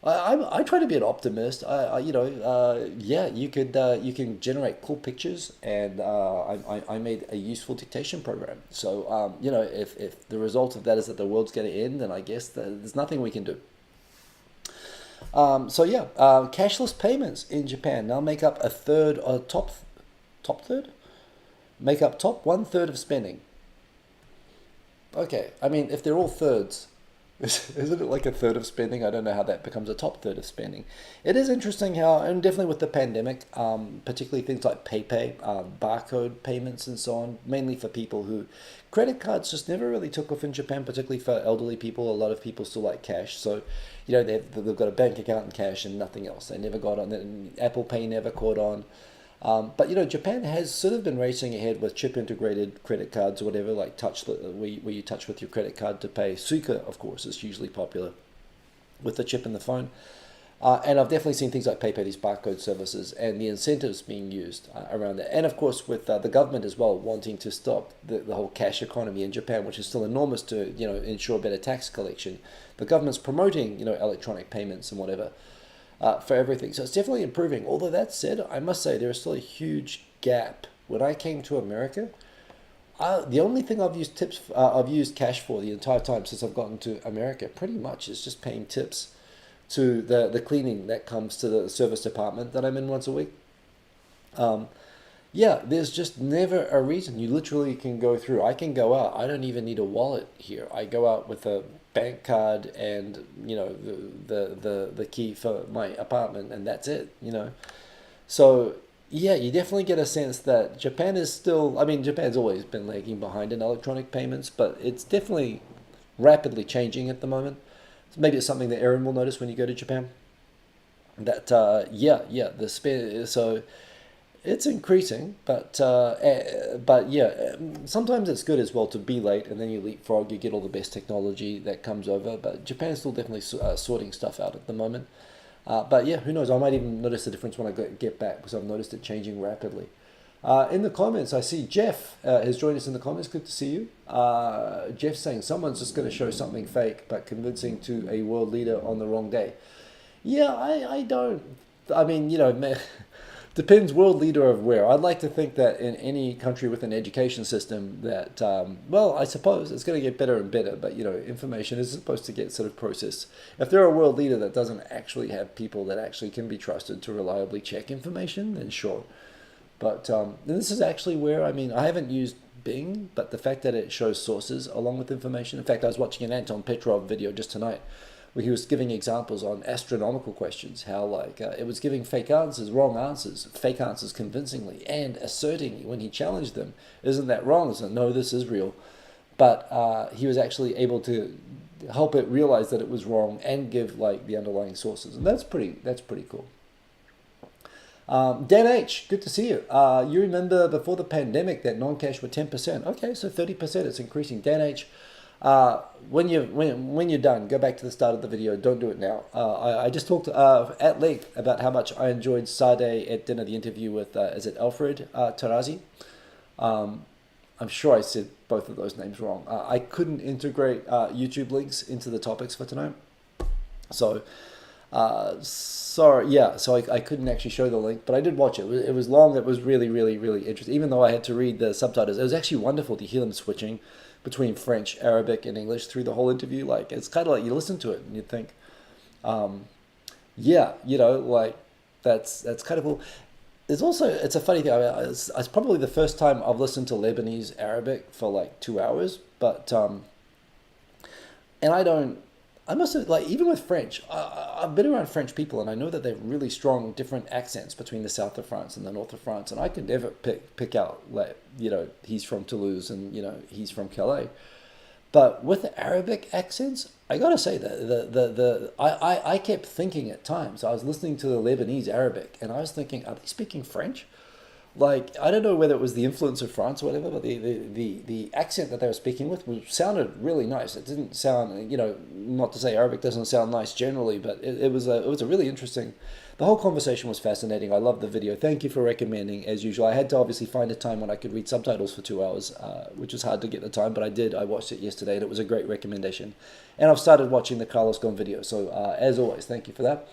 I try to be an optimist. Yeah, you can generate cool pictures, and I made a useful dictation program. So, if the result of that is that the world's going to end, then I guess there's nothing we can do. Cashless payments in Japan now make up a third, or top third, make up top 1/3 of spending. Okay, I mean, if they're all thirds, isn't it like a third of spending? I don't know how that becomes a top third of spending. It is interesting how, and definitely with the pandemic, particularly things like PayPay, barcode payments and so on, mainly for people who, credit cards just never really took off in Japan, particularly for elderly people. A lot of people still like cash. So, they've got a bank account and cash and nothing else. They never got on, Apple Pay never caught on. But Japan has sort of been racing ahead with chip integrated credit cards or whatever, like touch, where you touch with your credit card to pay. Suica, of course, is hugely popular with the chip in the phone. And I've definitely seen things like PayPay, these barcode services, and the incentives being used around that. And of course, with the government as well wanting to stop the whole cash economy in Japan, which is still enormous to ensure better tax collection. The government's promoting electronic payments and whatever. For everything. So it's definitely improving. Although that said, I must say there is still a huge gap. When I came to America, the only thing I've used cash for the entire time since I've gotten to America, pretty much is just paying tips to the cleaning that comes to the service department that I'm in once a week. There's just never a reason. You literally can go through. I can go out. I don't even need a wallet here. I go out with a bank card and the key for my apartment, and that's it. So yeah, you definitely get a sense that Japan is still. I mean, Japan's always been lagging behind in electronic payments, but it's definitely rapidly changing at the moment. So maybe it's something that Aaron will notice when you go to Japan. That the spend so. It's increasing, but sometimes it's good as well to be late, and then you leapfrog, you get all the best technology that comes over. But Japan's still definitely sorting stuff out at the moment. Who knows? I might even notice the difference when I get back, because I've noticed it changing rapidly. In the comments, I see Jeff has joined us in the comments. Good to see you. Jeff's saying someone's just going to show something fake, but convincing to a world leader on the wrong day. Yeah, I don't. I mean, Depends world leader of where. I'd like to think that in any country with an education system that, well, I suppose it's going to get better and better, but information is supposed to get sort of processed. If they're a world leader that doesn't actually have people that actually can be trusted to reliably check information, then sure. But this is actually where, I haven't used Bing, but the fact that it shows sources along with information. In fact, I was watching an Anton Petrov video just tonight where he was giving examples on astronomical questions, how it was giving wrong answers, fake answers convincingly, and asserting when he challenged them, isn't that wrong? It's like, no, this is real. But he was actually able to help it realize that it was wrong and give the underlying sources, and that's pretty cool. Dan H, good to see you. You remember before the pandemic that non-cash were 10%. Okay, so 30%, it's increasing. Dan H, when you're done, go back to the start of the video. Don't do it now. I just talked at length about how much I enjoyed Sade at dinner, the interview with, is it Alfred Tarazi? I'm sure I said both of those names wrong. I couldn't integrate YouTube links into the topics for tonight. So... sorry, yeah, so I couldn't actually show the link, but I did watch it. It was long. It was really, really, really interesting, even though I had to read the subtitles. It was actually wonderful to hear them switching between French, Arabic, and English through the whole interview. It's kind of like you listen to it and you think, yeah, that's kind of cool. It's a funny thing. It's probably the first time I've listened to Lebanese Arabic for 2 hours, but, and I must have, even with French, I've been around French people, and I know that they have really strong different accents between the south of France and the north of France, and I could never pick out, he's from Toulouse and, he's from Calais. But with the Arabic accents, I gotta say that I kept thinking at times, I was listening to the Lebanese Arabic, and I was thinking, are they speaking French? I don't know whether it was the influence of France or whatever, but the accent that they were speaking with sounded really nice. It didn't sound, not to say Arabic doesn't sound nice generally, but it was a really interesting, the whole conversation was fascinating. I loved the video. Thank you for recommending, as usual. I had to obviously find a time when I could read subtitles for 2 hours, which was hard to get the time, but I did. I watched it yesterday, and it was a great recommendation. And I've started watching the Carlos Ghosn video, so as always, thank you for that.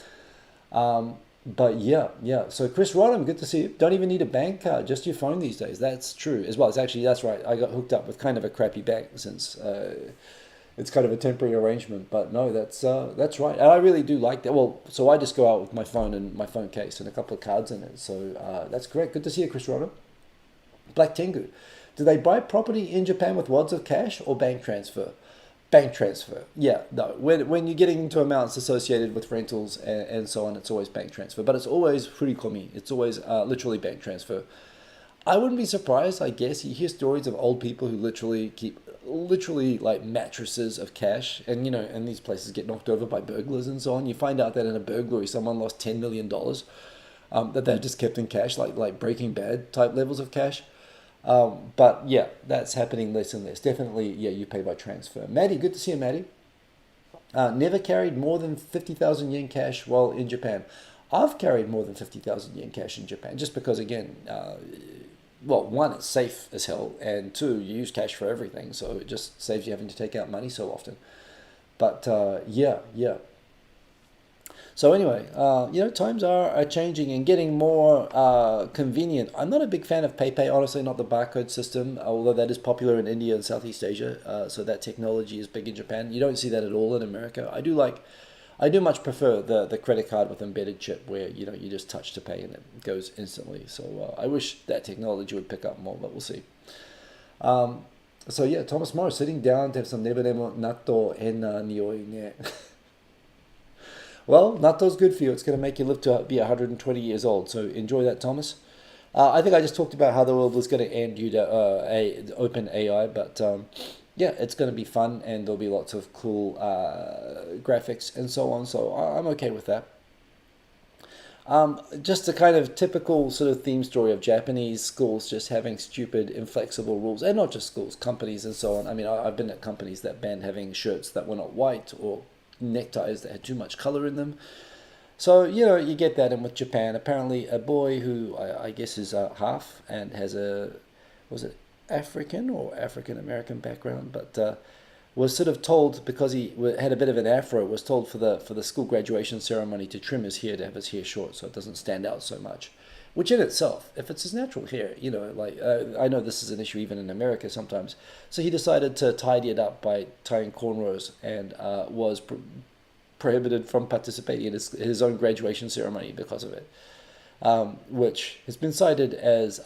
But yeah. So Chris Rodham, good to see you. Don't even need a bank card, just your phone these days. That's true as well. That's right. I got hooked up with kind of a crappy bank since it's kind of a temporary arrangement. But no, that's right. And I really do like that. Well, so I just go out with my phone and my phone case and a couple of cards in it. So that's correct. Good to see you, Chris Rodham. Black Tengu. Do they buy property in Japan with wads of cash or bank transfer? Bank transfer. Yeah, no. When you're getting into amounts associated with rentals and so on, it's always bank transfer. But it's always furikomi. It's always literally bank transfer. I wouldn't be surprised, I guess. You hear stories of old people who literally keep mattresses of cash. And, and these places get knocked over by burglars and so on. You find out that in a burglary, someone lost $10 million that they just kept in cash, like Breaking Bad type levels of cash. But yeah, that's happening less and less. Definitely, yeah, you pay by transfer. Maddie, good to see you, Maddie. Never carried more than 50,000 yen cash while in Japan. I've carried more than 50,000 yen cash in Japan just because, again, well, one, it's safe as hell, and two, you use cash for everything, so it just saves you having to take out money so often. But yeah. So anyway, times are changing and getting more convenient. I'm not a big fan of PayPay, honestly, not the barcode system, although that is popular in India and Southeast Asia. So that technology is big in Japan. You don't see that at all in America. I do much prefer the credit card with embedded chip where, you just touch to pay and it goes instantly. So I wish that technology would pick up more, but we'll see. So yeah, Thomas Morris, sitting down to have some nebenemo natto henna nioi ne. Well, natto's good for you. It's going to make you live to be 120 years old. So enjoy that, Thomas. I think I just talked about how the world was going to end due to open AI, but yeah, it's going to be fun and there'll be lots of cool graphics and so on. So I'm okay with that. Just a kind of typical sort of theme story of Japanese schools just having stupid, inflexible rules, and not just schools, companies and so on. I mean, I've been at companies that banned having shirts that were not white or neckties that had too much color in them. So, you get that in with Japan. Apparently, a boy who I guess is half and has was it African or African American background, but was sort of told because he had a bit of an afro, was told for the school graduation ceremony to trim his hair, to have his hair short so it doesn't stand out so much. which in itself, if it's his natural hair, like I know this is an issue even in America sometimes. So he decided to tidy it up by tying cornrows and was prohibited from participating in his own graduation ceremony because of it. Which has been cited as,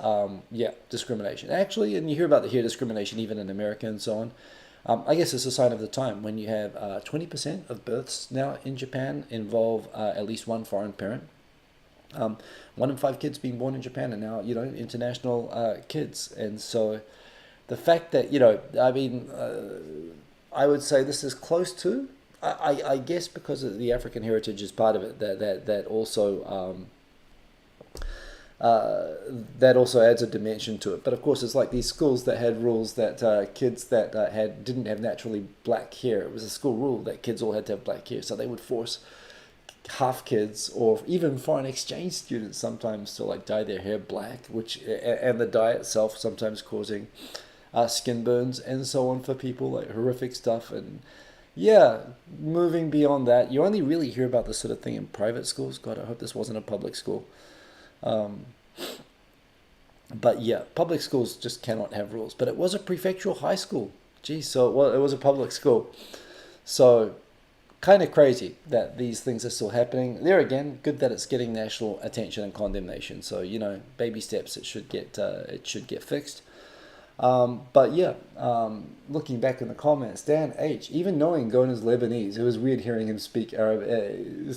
discrimination. Actually, and you hear about the hair discrimination even in America and so on. I guess it's a sign of the time when you have 20% of births now in Japan involve at least one foreign parent. 1 in 5 kids being born in Japan are now, international kids. And so the fact that, I would say this is close to, I guess because of the African heritage is part of it, that also adds a dimension to it. But of course, it's like these schools that had rules that kids that didn't have naturally black hair. It was a school rule that kids all had to have black hair, so they would force half kids or even foreign exchange students sometimes to like dye their hair black, and the dye itself sometimes causing skin burns and so on for people, like horrific stuff. And yeah, moving beyond that, you only really hear about this sort of thing in private schools. God, I hope this wasn't a public school. But yeah, public schools just cannot have rules. But it was a prefectural high school. Geez, so it was a public school. So kind of crazy that these things are still happening. There again, good that it's getting national attention and condemnation. So baby steps. It should get fixed. But yeah, looking back in the comments, Dan H, even knowing Gona's Lebanese, it was weird hearing him speak Arabic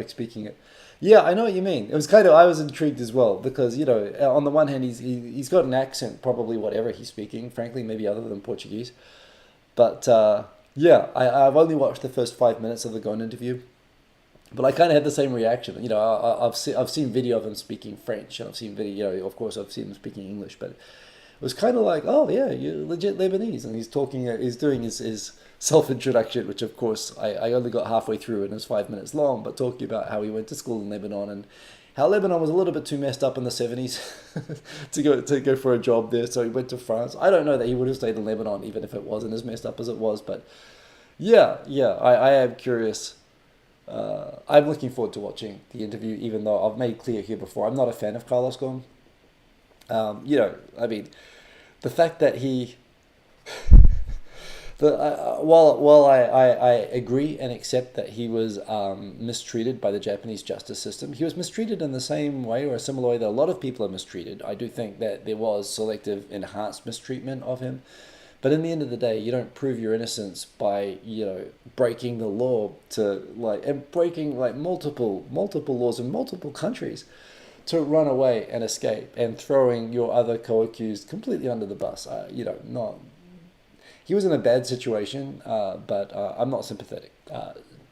speaking it. Yeah, I know what you mean. It was I was intrigued as well because, on the one hand, he's got an accent, probably whatever he's speaking, frankly, maybe other than Portuguese. But, I've only watched the first 5 minutes of the Gon interview, but I kind of had the same reaction. I've seen video of him speaking French, and I've seen video, of course, I've seen him speaking English, but it was kind of like, oh yeah, you're legit Lebanese, and he's doing his self-introduction, which of course I only got halfway through and it was 5 minutes long, but talking about how he went to school in Lebanon and how Lebanon was a little bit too messed up in the 70s to go for a job there, so he went to France. I don't know that he would have stayed in Lebanon even if it wasn't as messed up as it was, but I am curious. I'm looking forward to watching the interview, even though I've made clear here before, I'm not a fan of Carlos Ghosn. The fact that he... while I agree and accept that he was mistreated by the Japanese justice system, he was mistreated in the same way or a similar way that a lot of people are mistreated. I do think that there was selective enhanced mistreatment of him. But in the end of the day, you don't prove your innocence by, breaking the law and breaking multiple laws in multiple countries to run away and escape and throwing your other co-accused completely under the bus. He was in a bad situation, but I'm not sympathetic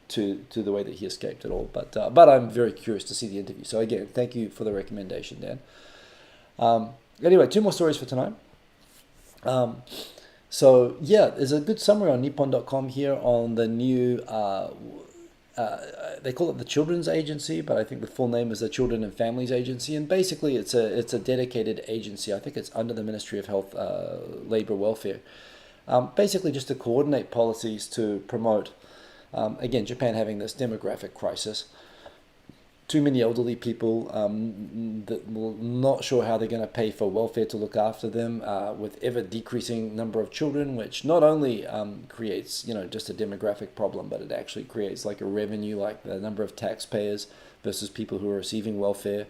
to the way that he escaped at all. But I'm very curious to see the interview. So again, thank you for the recommendation, Dan. Anyway, 2 more stories for tonight. There's a good summary on Nippon.com here on the new, they call it the Children's Agency, but I think the full name is the Children and Families Agency. And basically it's a dedicated agency. I think it's under the Ministry of Health, Labor, Welfare. Basically just to coordinate policies to promote, again, Japan having this demographic crisis. Too many elderly people that will not sure how they're going to pay for welfare to look after them, with ever decreasing number of children, which not only creates just a demographic problem, but it actually creates like a revenue, like the number of taxpayers versus people who are receiving welfare.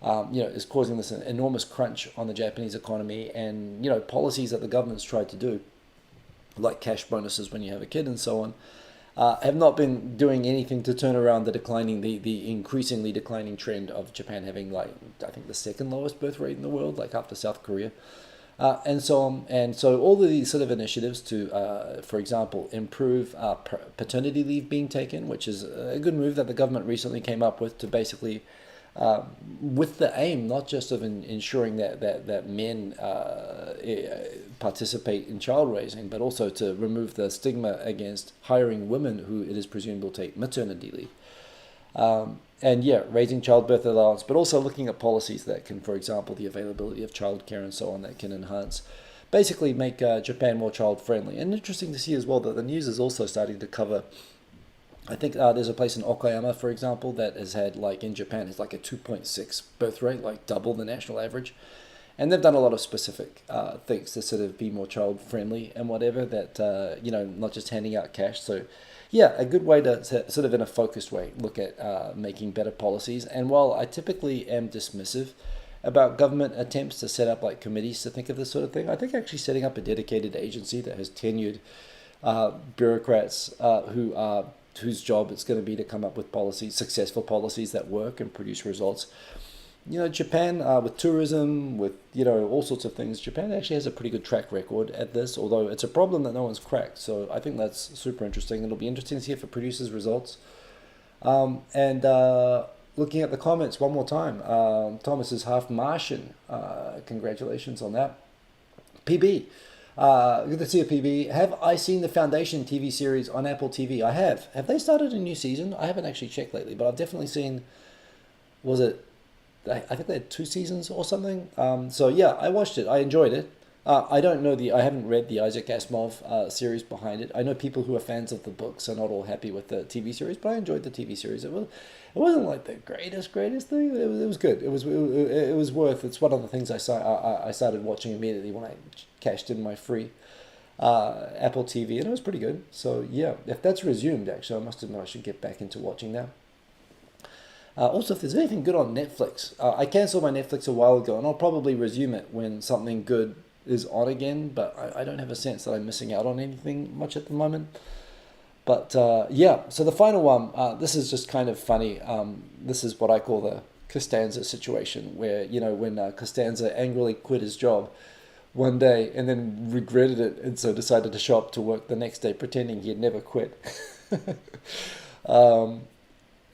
Is causing this enormous crunch on the Japanese economy, and policies that the government's tried to do, like cash bonuses when you have a kid and so on, have not been doing anything to turn around the increasingly declining trend of Japan having I think the second lowest birth rate in the world, like after South Korea, and so on. And so all of these sort of initiatives to, for example, improve paternity leave being taken, which is a good move that the government recently came up with to basically, with the aim not just of ensuring that men participate in child raising, but also to remove the stigma against hiring women who it is presumed will take maternity leave. Raising childbirth allowance, but also looking at policies that can, for example, the availability of childcare and so on, that can enhance, basically make Japan more child friendly. And interesting to see as well that the news is also starting to cover I think there's a place in Okayama, for example, that has had, like in Japan, it's like a 2.6 birth rate, like double the national average. And they've done a lot of specific things to sort of be more child friendly and whatever, that, not just handing out cash. So, yeah, a good way to sort of in a focused way look at making better policies. And while I typically am dismissive about government attempts to set up like committees to think of this sort of thing, I think actually setting up a dedicated agency that has tenured bureaucrats whose job it's going to be to come up with policies, successful policies that work and produce results. Japan, with tourism, with all sorts of things, Japan actually has a pretty good track record at this. Although it's a problem that no one's cracked. So I think that's super interesting. It'll be interesting to see if it produces results. And looking at the comments one more time, Thomas is half Martian. Congratulations on that. PB. Good to see a PB. Have I seen the Foundation TV series on Apple TV? I have. Have they started a new season? I haven't actually checked lately, but I've definitely seen. Was it? I think they had 2 seasons or something. So yeah, I watched it. I enjoyed it. I don't know I haven't read the Isaac Asimov series behind it. I know people who are fans of the books are not all happy with the TV series, but I enjoyed the TV series. It wasn't like the greatest thing. It was good. It was worth. It's one of the things I started watching immediately when I cashed in my free Apple TV, and it was pretty good. So yeah, if that's resumed, actually, I must admit I should get back into watching that. Also, if there's anything good on Netflix, I canceled my Netflix a while ago, and I'll probably resume it when something good is on again, but I don't have a sense that I'm missing out on anything much at the moment. But yeah, so the final one, this is just kind of funny. This is what I call the Costanza situation, where, when Costanza angrily quit his job one day and then regretted it, and so decided to show up to work the next day pretending he had never quit.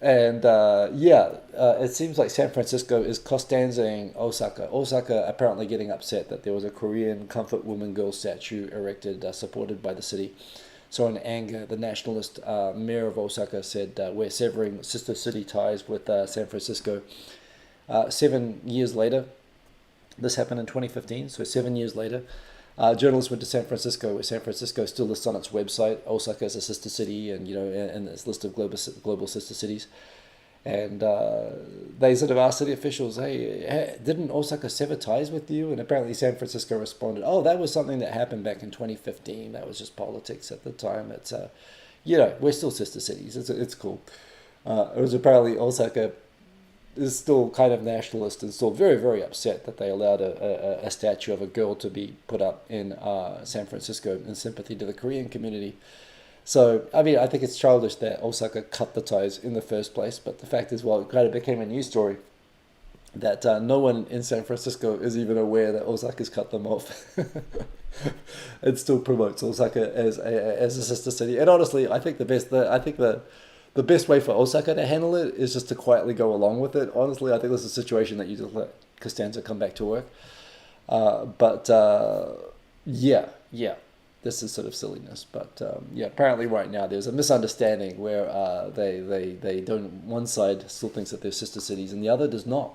It seems like San Francisco is Costanzaing Osaka. Osaka apparently getting upset that there was a Korean comfort woman girl statue erected, supported by the city. So in anger, the nationalist mayor of Osaka said, we're severing sister city ties with San Francisco. 7 years later, this happened in 2015, so 7 years later, journalists went to San Francisco, where San Francisco still lists on its website Osaka as a sister city, and and its list of global sister cities. And they sort of asked city officials, hey, didn't Osaka sever ties with you? And apparently San Francisco responded, oh, that was something that happened back in 2015. That was just politics at the time. It's we're still sister cities. It's cool. It was apparently Osaka is still kind of nationalist and still very, very upset that they allowed a statue of a girl to be put up in San Francisco in sympathy to the Korean community. So, I mean, I think it's childish that Osaka cut the ties in the first place, but the fact is, well, it kind of became a news story that no one in San Francisco is even aware that Osaka's cut them off. It still promotes Osaka as a sister city. And honestly, I think the best way for Osaka to handle it is just to quietly go along with it. Honestly, I think this is a situation that you just let Costanza come back to work. Yeah, this is sort of silliness. But yeah, apparently right now there's a misunderstanding where they don't. One side still thinks that they're sister cities and the other does not.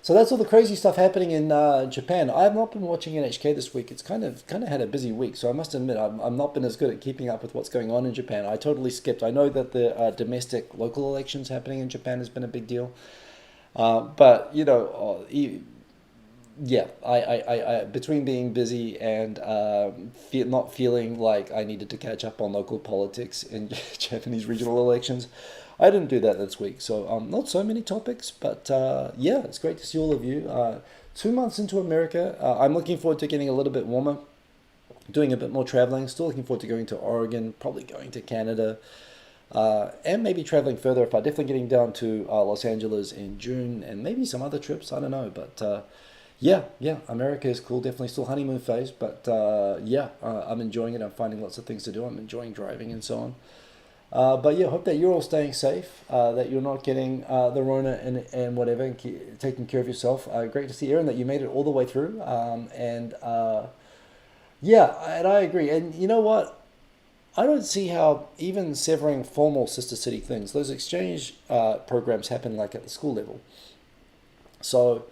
So that's all the crazy stuff happening in Japan. I've not been watching NHK this week. It's kind of had a busy week, so I must admit I'm not been as good at keeping up with what's going on in Japan. I totally skipped. I know that the domestic local elections happening in Japan has been a big deal, but yeah, I between being busy and not feeling like I needed to catch up on local politics in Japanese regional elections, I didn't do that this week. So not so many topics, but yeah, it's great to see all of you. 2 months into America, I'm looking forward to getting a little bit warmer, doing a bit more traveling. Still looking forward to going to Oregon, probably going to Canada, and maybe traveling further. If I'm definitely getting down to Los Angeles in June, and maybe some other trips. I don't know, but yeah, America is cool. Definitely still honeymoon phase, but yeah, I'm enjoying it. I'm finding lots of things to do. I'm enjoying driving and so on. But yeah, hope that you're all staying safe, that you're not getting the Rona and whatever, and taking care of yourself. Great to see, Aaron, that you made it all the way through. Yeah, and I agree. And you know what? I don't see how even severing formal sister city things, those exchange programs happen like at the school level. So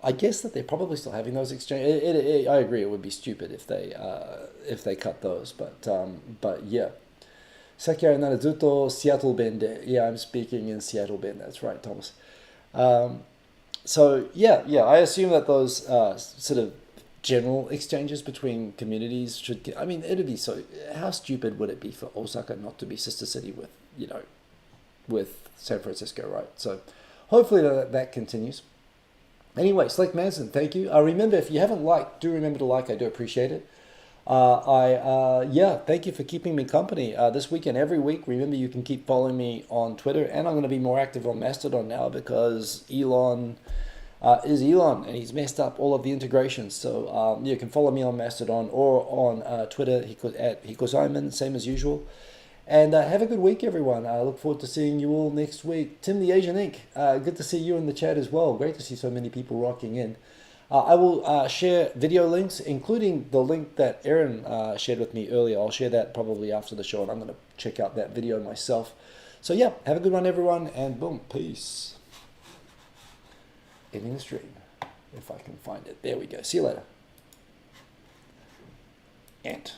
I guess that they're probably still having those exchange. I agree. It would be stupid if they cut those. But yeah. Sakiara nara zuto Seattle Ben de. Yeah, I'm speaking in Seattle Ben. That's right, Thomas. So yeah, I assume that those sort of general exchanges between communities should get, I mean, it'd be so, how stupid would it be for Osaka not to be sister city with, with San Francisco, right? So hopefully that continues. Anyway, Slick Manson, thank you. Remember, if you haven't liked, do remember to like. I do appreciate it. Yeah, thank you for keeping me company this week and every week. Remember, you can keep following me on Twitter, and I'm going to be more active on Mastodon now because Elon is Elon, and he's messed up all of the integrations. So you can follow me on Mastodon or on Twitter at Hiko same as usual. And have a good week, everyone. I look forward to seeing you all next week. Tim the Asian Ink, good to see you in the chat as well. Great to see so many people rocking in. I will share video links, including the link that Aaron shared with me earlier. I'll share that probably after the show, and I'm going to check out that video myself. So yeah, have a good one, everyone, and boom, peace. Ending the stream, if I can find it. There we go. See you later. And